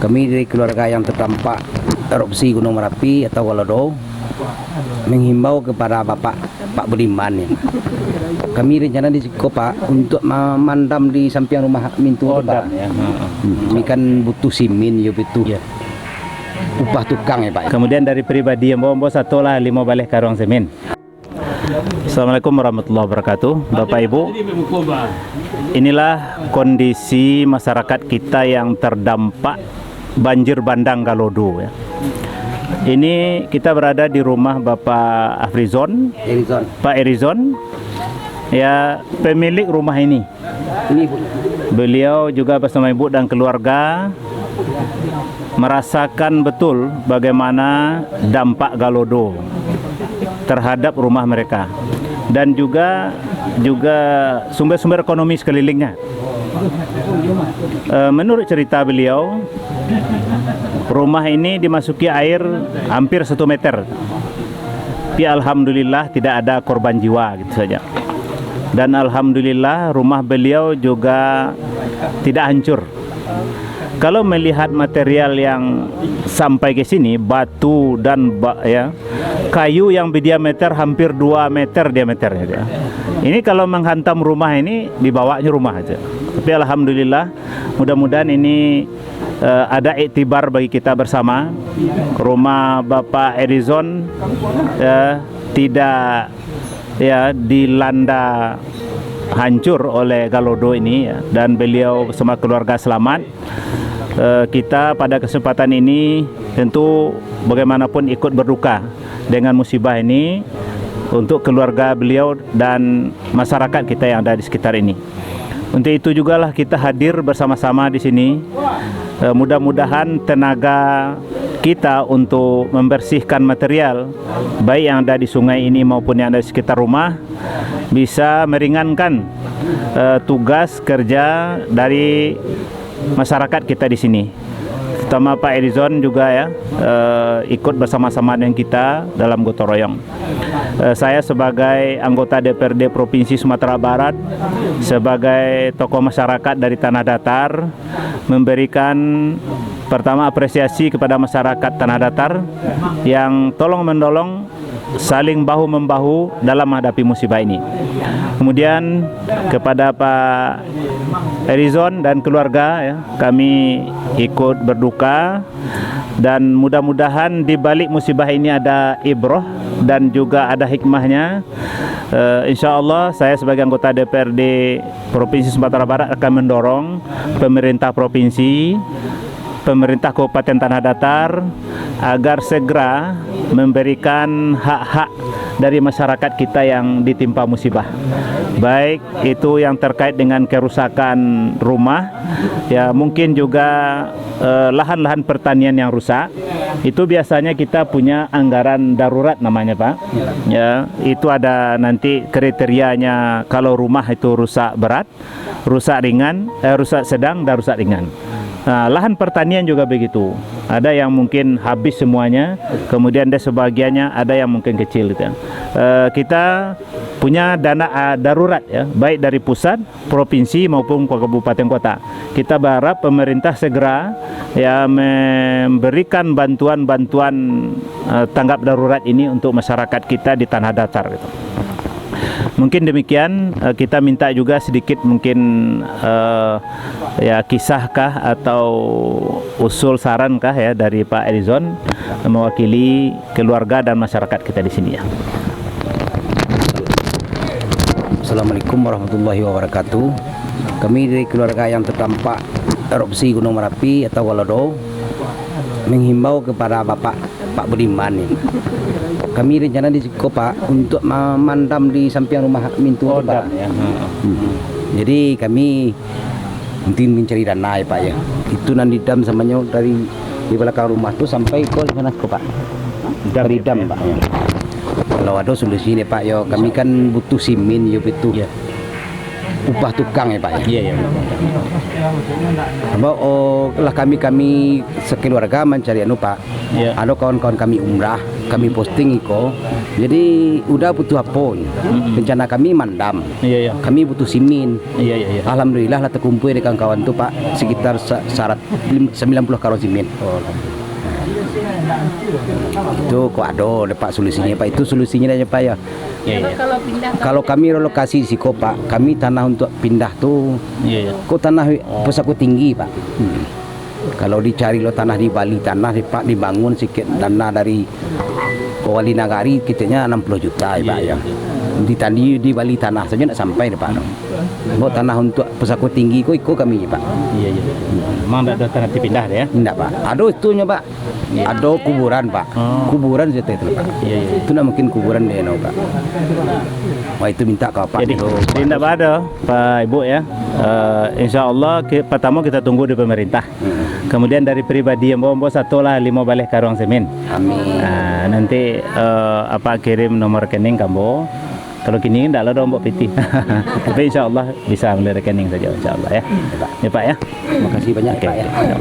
Kami dari keluarga yang terdampak erupsi Gunung Merapi atau Galodo menghimbau kepada Bapak Pak Budiman ya. Kami rencana di Siko Pak untuk memandam di samping rumah Mintu Pak. Ya. Ini kan butuh simin ya butuh. Ya. Upah tukang ya Pak. Kemudian dari pribadi yang bawa satu lah 5 balik karung semen. Assalamualaikum warahmatullahi wabarakatuh. Bapak Ibu, inilah kondisi masyarakat kita yang terdampak banjir bandang Galodo ya. Ini kita berada di rumah Bapak Afrizon, Pak Erizon, ya pemilik rumah ini. Beliau juga bersama ibu dan keluarga merasakan betul bagaimana dampak Galodo terhadap rumah mereka dan juga sumber-sumber ekonomi sekelilingnya. Menurut cerita beliau, rumah ini dimasuki air hampir 1 meter. Tapi alhamdulillah tidak ada korban jiwa gitu saja. Dan alhamdulillah rumah beliau juga tidak hancur. Kalau melihat material yang sampai ke sini, batu dan kayu yang berdiameter hampir 2 meter diameternya ya. Ini kalau menghantam rumah ini dibawanya rumah aja. Tapi alhamdulillah mudah-mudahan ini ada iktibar bagi kita bersama. Rumah Bapak Erizon tidak dilanda hancur oleh Galodo ini ya, dan beliau bersama keluarga selamat. Kita pada kesempatan ini tentu bagaimanapun ikut berduka dengan musibah ini untuk keluarga beliau dan masyarakat kita yang ada di sekitar ini. Untuk itu jugalah kita hadir bersama-sama di sini. Mudah-mudahan tenaga kita untuk membersihkan material baik yang ada di sungai ini maupun yang ada di sekitar rumah bisa meringankan tugas kerja dari masyarakat kita di sini. Terutama Pak Erizon juga ya ikut bersama-sama dengan kita dalam gotong royong. Saya sebagai anggota DPRD Provinsi Sumatera Barat, sebagai tokoh masyarakat dari Tanah Datar, memberikan pertama apresiasi kepada masyarakat Tanah Datar yang tolong menolong, saling bahu-membahu dalam menghadapi musibah ini. Kemudian kepada Pak Erizon dan keluarga ya, kami ikut berduka dan mudah-mudahan di balik musibah ini ada ibrah dan juga ada hikmahnya. Insya Allah saya sebagai anggota DPRD Provinsi Sumatera Barat akan mendorong pemerintah provinsi, pemerintah Kabupaten Tanah Datar agar segera memberikan hak-hak dari masyarakat kita yang ditimpa musibah. Baik itu yang terkait dengan kerusakan rumah, ya mungkin juga lahan-lahan pertanian yang rusak. Itu biasanya kita punya anggaran darurat namanya Pak. Ya, itu ada nanti kriterianya kalau rumah itu rusak berat, rusak ringan, rusak sedang dan rusak ringan. Nah, lahan pertanian juga begitu. Ada yang mungkin habis semuanya, kemudian ada sebagiannya ada yang mungkin kecil gitu. Kita punya dana darurat ya, baik dari pusat, provinsi maupun kabupaten kota. Kita berharap pemerintah segera ya memberikan bantuan-bantuan tanggap darurat ini untuk masyarakat kita di Tanah Datar gitu. Mungkin demikian, kita minta juga sedikit mungkin ya kisahkah atau usul sarankah ya dari Pak Erizon mewakili keluarga dan masyarakat kita di sini ya. Assalamualaikum warahmatullahi wabarakatuh. Kami dari keluarga yang terdampak erupsi Gunung Merapi atau Galodo menghimbau kepada Bapak Pak Budiman ya. Kami rencana di Siko Pak untuk memandam di samping rumah Mintu Pak. Ya. Jadi kami mungkin mencari dana ya Pak ya. Itu nanti dam samanya dari di belakang rumah tuh sampai ke sana Pak. Dari dam Pak ya. Kalau ada solusi nih Pak ya, kami kan butuh simin ya butuh. Ya. Upah tukang ya Pak ya. Iya ya. Lah kami sekeluarga mencari Pak. Ya. Ada kawan-kawan kami umrah, kami posting iko Jadi udah butuh apa? Rencana kami mandam. Iya, iya. Kami butuh simin. Iya, iya, iya. Alhamdulillah lah terkumpul di kawan-kawan tuh Pak sekitar syarat 90 karung simin. Itu kok ada Pak solusinya Pak. Itu solusinya aja Pak ya. Iya, iya. Kalau kami relokasi di Siko Pak, kami tanah untuk pindah tuh Iya, iya. kok tanah pesako tinggi Pak. Kalau dicari lo tanah di Bali, tanah di Pak dibangun sedikit dana dari Wali Nagari kitanya 60 juta ya Pak ya. Di Bali tanah saja nak sampai Pak. Mau tanah untuk pesako tinggi kok ikut kami Pak. Iya, iya. Memang ada tanah dipindah deh ya. Enggak Pak. Ada itunya Pak. Ada kuburan Pak. Oh. Kuburan itu Pak. Iya, iya. Itu nak mungkin kuburan dia no Pak. Wah itu minta ke Pak. Jadi itu, Pak. tidak ada Pak Ibu ya. Insya Allah pertama kita tunggu di pemerintah. Kemudian dari pribadi yang bawa satu lah 5 balik karung semen. Amin. Nah, nanti apa kirim nomor rekening kamu. Kalau kini tidak ada Mbok Piti. Tapi insya Allah bisa melalui rekening saja insya Allah ya. Ya Pak ya. Terima kasih banyak Oke. Pak ya.